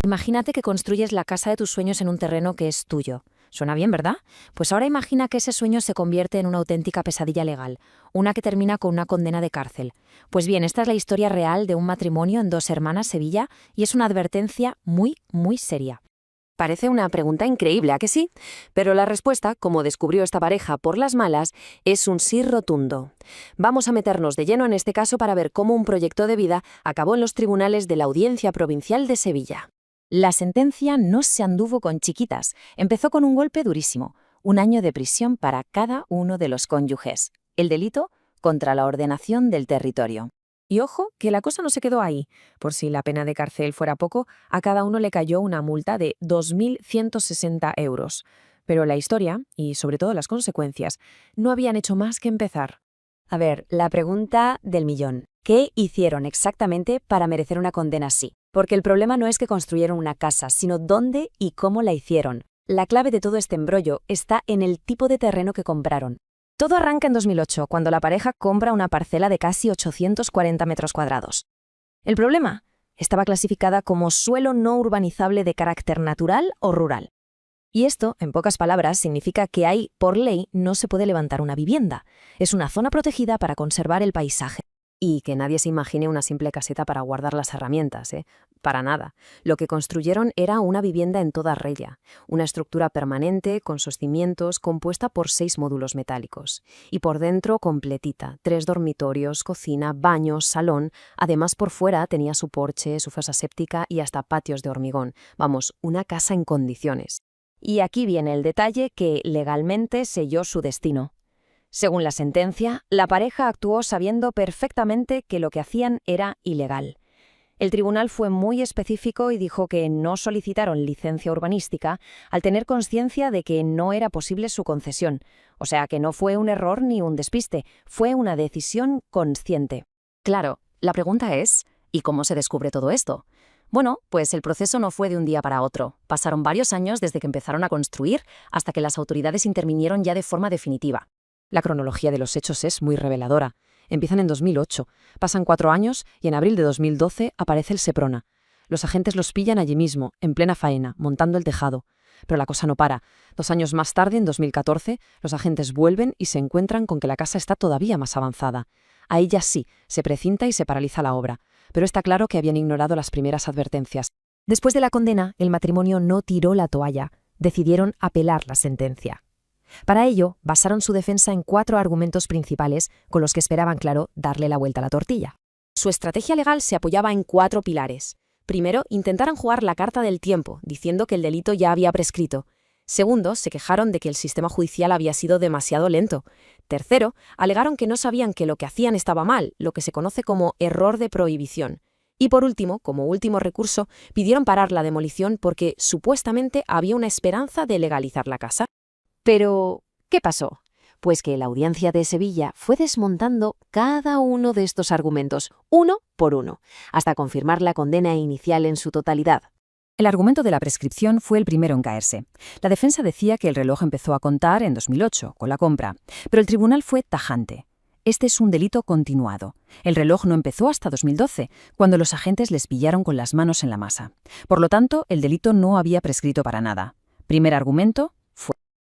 Imagínate que construyes la casa de tus sueños en un terreno que es tuyo. Suena bien, ¿verdad? Pues ahora imagina que ese sueño se convierte en una auténtica pesadilla legal, una que termina con una condena de cárcel. Pues bien, esta es la historia real de un matrimonio en Dos Hermanas, Sevilla, y es una advertencia muy, muy seria. Parece una pregunta increíble, ¿a que sí? Pero la respuesta, como descubrió esta pareja por las malas, es un sí rotundo. Vamos a meternos de lleno en este caso para ver cómo un proyecto de vida acabó en los tribunales de la Audiencia Provincial de Sevilla. La sentencia no se anduvo con chiquitas, empezó con un golpe durísimo, 1 año de prisión para cada uno de los cónyuges. El delito contra la ordenación del territorio. Y ojo, que la cosa no se quedó ahí. Por si la pena de cárcel fuera poco, a cada uno le cayó una multa de 2.160 euros. Pero la historia, y sobre todo las consecuencias, no habían hecho más que empezar. A ver, la pregunta del millón. ¿Qué hicieron exactamente para merecer una condena así? Porque el problema no es que construyeron una casa, sino dónde y cómo la hicieron. La clave de todo este embrollo está en el tipo de terreno que compraron. Todo arranca en 2008, cuando la pareja compra una parcela de casi 840 metros cuadrados. El problema estaba clasificada como suelo no urbanizable de carácter natural o rural. Y esto, en pocas palabras, significa que ahí, por ley, no se puede levantar una vivienda. Es una zona protegida para conservar el paisaje. Y que nadie se imagine una simple caseta para guardar las herramientas, ¿eh? Para nada. Lo que construyeron era una vivienda en toda regla, una estructura permanente con sus cimientos compuesta por 6 módulos metálicos. Y por dentro completita, 3 dormitorios, cocina, baños, salón. Además, por fuera tenía su porche, su fosa séptica y hasta patios de hormigón. Vamos, una casa en condiciones. Y aquí viene el detalle que legalmente selló su destino. Según la sentencia, la pareja actuó sabiendo perfectamente que lo que hacían era ilegal. El tribunal fue muy específico y dijo que no solicitaron licencia urbanística al tener consciencia de que no era posible su concesión. O sea que no fue un error ni un despiste, fue una decisión consciente. Claro, la pregunta es, ¿y cómo se descubre todo esto? Bueno, pues el proceso no fue de un día para otro. Pasaron varios años desde que empezaron a construir hasta que las autoridades intervinieron ya de forma definitiva. La cronología de los hechos es muy reveladora. Empiezan en 2008, pasan 4 años y en abril de 2012 aparece el Seprona. Los agentes los pillan allí mismo, en plena faena, montando el tejado. Pero la cosa no para. 2 años más tarde, en 2014, los agentes vuelven y se encuentran con que la casa está todavía más avanzada. Ahí ya sí, se precinta y se paraliza la obra. Pero está claro que habían ignorado las primeras advertencias. Después de la condena, el matrimonio no tiró la toalla. Decidieron apelar la sentencia. Para ello, basaron su defensa en 4 argumentos principales con los que esperaban, claro, darle la vuelta a la tortilla. Su estrategia legal se apoyaba en 4 pilares. Primero, intentaron jugar la carta del tiempo, diciendo que el delito ya había prescrito. Segundo, se quejaron de que el sistema judicial había sido demasiado lento. Tercero, alegaron que no sabían que lo que hacían estaba mal, lo que se conoce como error de prohibición. Y por último, como último recurso, pidieron parar la demolición porque supuestamente había una esperanza de legalizar la casa. Pero, ¿qué pasó? Pues que la Audiencia de Sevilla fue desmontando cada uno de estos argumentos, uno por uno, hasta confirmar la condena inicial en su totalidad. El argumento de la prescripción fue el primero en caerse. La defensa decía que el reloj empezó a contar en 2008, con la compra, pero el tribunal fue tajante. Este es un delito continuado. El reloj no empezó hasta 2012, cuando los agentes les pillaron con las manos en la masa. Por lo tanto, el delito no había prescrito para nada. Primer argumento.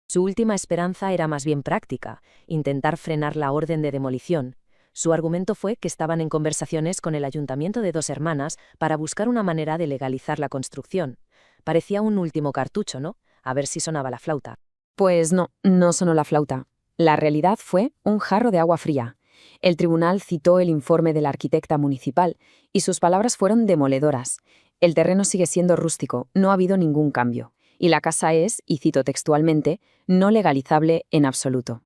Su última esperanza era más bien práctica, intentar frenar la orden de demolición. Su argumento fue que estaban en conversaciones con el Ayuntamiento de Dos Hermanas para buscar una manera de legalizar la construcción. Parecía un último cartucho, ¿no? A ver si sonaba la flauta. Pues no, no sonó la flauta. La realidad fue un jarro de agua fría. El tribunal citó el informe de la arquitecta municipal y sus palabras fueron demoledoras. El terreno sigue siendo rústico, no ha habido ningún cambio. Y la casa es, y cito textualmente, no legalizable en absoluto.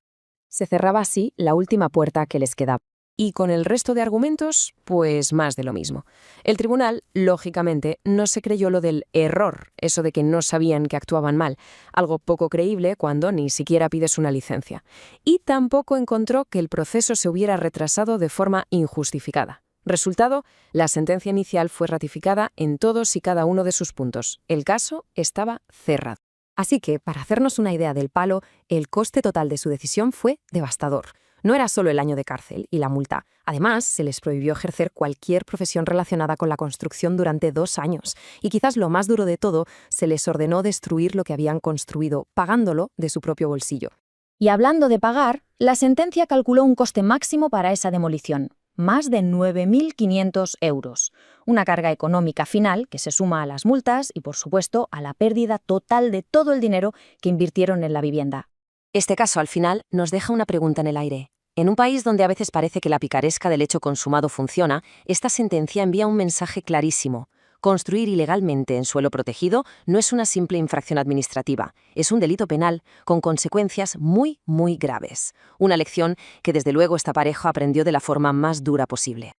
Se cerraba así la última puerta que les quedaba. Y con el resto de argumentos, pues más de lo mismo. El tribunal, lógicamente, no se creyó lo del error, eso de que no sabían que actuaban mal, algo poco creíble cuando ni siquiera pides una licencia. Y tampoco encontró que el proceso se hubiera retrasado de forma injustificada. Resultado, la sentencia inicial fue ratificada en todos y cada uno de sus puntos. El caso estaba cerrado. Así que, para hacernos una idea del palo, el coste total de su decisión fue devastador. No era solo el año de cárcel y la multa. Además, se les prohibió ejercer cualquier profesión relacionada con la construcción durante 2 años. Y quizás lo más duro de todo, se les ordenó destruir lo que habían construido, pagándolo de su propio bolsillo. Y hablando de pagar, la sentencia calculó un coste máximo para esa demolición, más de 9.500 euros. Una carga económica final que se suma a las multas y, por supuesto, a la pérdida total de todo el dinero que invirtieron en la vivienda. Este caso, al final, nos deja una pregunta en el aire. En un país donde a veces parece que la picaresca del hecho consumado funciona, esta sentencia envía un mensaje clarísimo. Construir ilegalmente en suelo protegido no es una simple infracción administrativa, es un delito penal con consecuencias muy, muy graves. Una lección que desde luego esta pareja aprendió de la forma más dura posible.